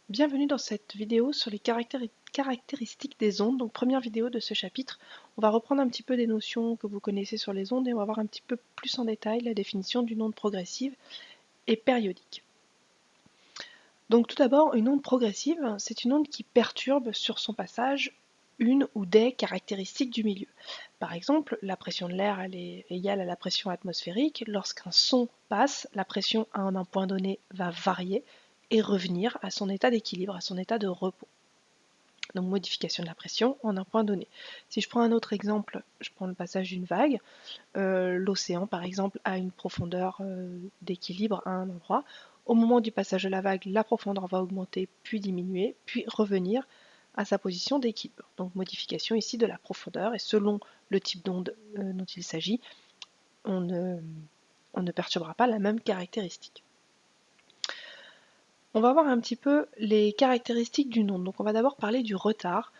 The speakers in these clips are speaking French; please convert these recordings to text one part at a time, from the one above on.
Bienvenue dans cette vidéo sur les caractéristiques des ondes. Donc première vidéo de ce chapitre, on va reprendre un petit peu des notions que vous connaissez sur les ondes et on va voir un petit peu plus en détail la définition d'une onde progressive et périodique. Donc tout d'abord, une onde progressive, c'est une onde qui perturbe sur son passage une ou des caractéristiques du milieu. Par exemple, la pression de l'air elle est égale à la pression atmosphérique. Lorsqu'un son passe, la pression à un point donné va varier et revenir à son état d'équilibre, à son état de repos. Donc modification de la pression en un point donné. Si je prends un autre exemple, je prends le passage d'une vague, l'océan par exemple a une profondeur d'équilibre à un endroit. Au moment du passage de la vague, la profondeur va augmenter puis diminuer, puis revenir à sa position d'équilibre. Donc modification ici de la profondeur, et selon le type d'onde dont il s'agit, on ne perturbera pas la même caractéristique. On va voir un petit peu les caractéristiques d'une onde. Donc on va d'abord parler du retard.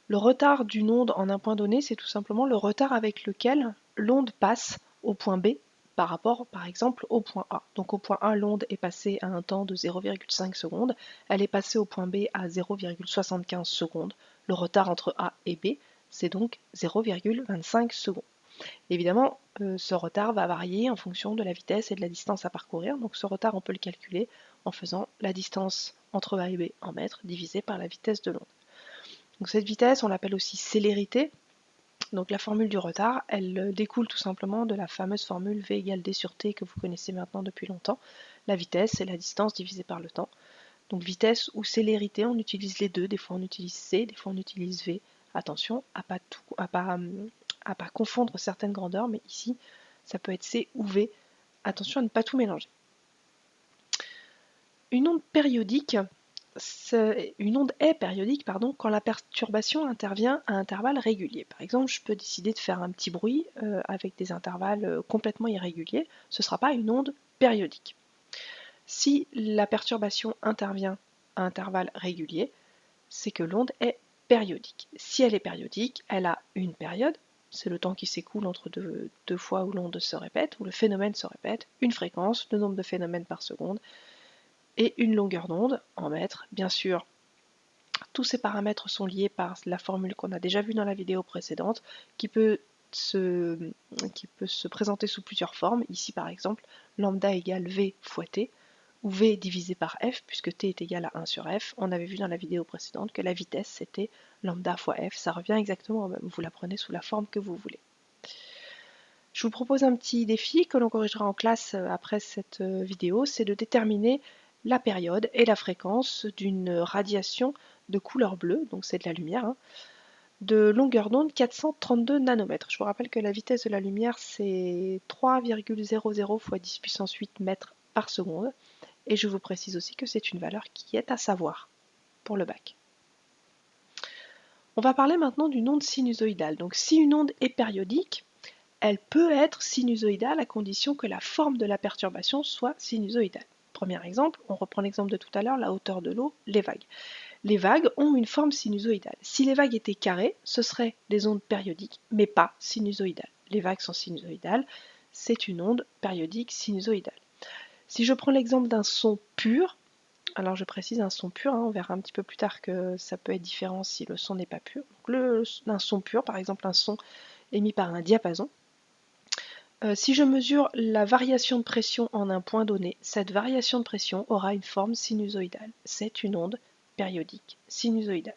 Le retard d'une onde en un point donné, c'est tout simplement le retard avec lequel l'onde passe au point B par rapport, par exemple, au point A. Donc au point A, l'onde est passée à un temps de 0,5 secondes, elle est passée au point B à 0,75 secondes. Le retard entre A et B, c'est donc 0,25 secondes. Évidemment, ce retard va varier en fonction de la vitesse et de la distance à parcourir. Donc ce retard, on peut le calculer en faisant la distance entre A et B en mètres divisée par la vitesse de l'onde. Donc cette vitesse, on l'appelle aussi célérité. Donc la formule du retard, elle découle tout simplement de la fameuse formule V égale D sur T que vous connaissez maintenant depuis longtemps. La vitesse, c'est la distance divisée par le temps. Donc vitesse ou célérité, on utilise les deux. Des fois on utilise C, des fois on utilise V. Attention à pas confondre certaines grandeurs, mais ici, ça peut être C ou V. Attention à ne pas tout mélanger. Une onde est périodique quand la perturbation intervient à intervalles réguliers. Par exemple, je peux décider de faire un petit bruit avec des intervalles complètement irréguliers. Ce ne sera pas une onde périodique. Si la perturbation intervient à intervalles réguliers, c'est que l'onde est périodique. Si elle est périodique, elle a une période, c'est le temps qui s'écoule entre deux fois où l'onde se répète, où le phénomène se répète, une fréquence, le nombre de phénomènes par seconde, et une longueur d'onde en mètres. Bien sûr, tous ces paramètres sont liés par la formule qu'on a déjà vue dans la vidéo précédente, qui peut se présenter sous plusieurs formes. Ici par exemple, lambda égale V fois T, ou V divisé par F, puisque T est égal à 1 sur F. On avait vu dans la vidéo précédente que la vitesse c'était lambda fois F, ça revient exactement au même, vous la prenez sous la forme que vous voulez. Je vous propose un petit défi que l'on corrigera en classe après cette vidéo, c'est de déterminer la période et la fréquence d'une radiation de couleur bleue, donc c'est de la lumière, de longueur d'onde 432 nanomètres. Je vous rappelle que la vitesse de la lumière c'est 3,00 fois 10 puissance 8 mètres par seconde, et je vous précise aussi que c'est une valeur qui est à savoir pour le bac. On va parler maintenant d'une onde sinusoïdale. Donc si une onde est périodique, elle peut être sinusoïdale à condition que la forme de la perturbation soit sinusoïdale. Premier exemple, on reprend l'exemple de tout à l'heure, la hauteur de l'eau, les vagues. Les vagues ont une forme sinusoïdale. Si les vagues étaient carrées, ce seraient des ondes périodiques, mais pas sinusoïdales. Les vagues sont sinusoïdales, c'est une onde périodique sinusoïdale. Si je prends l'exemple d'un son pur, alors je précise un son pur, on verra un petit peu plus tard que ça peut être différent si le son n'est pas pur. Donc un son pur, par exemple un son émis par un diapason, si je mesure la variation de pression en un point donné, cette variation de pression aura une forme sinusoïdale. C'est une onde périodique sinusoïdale.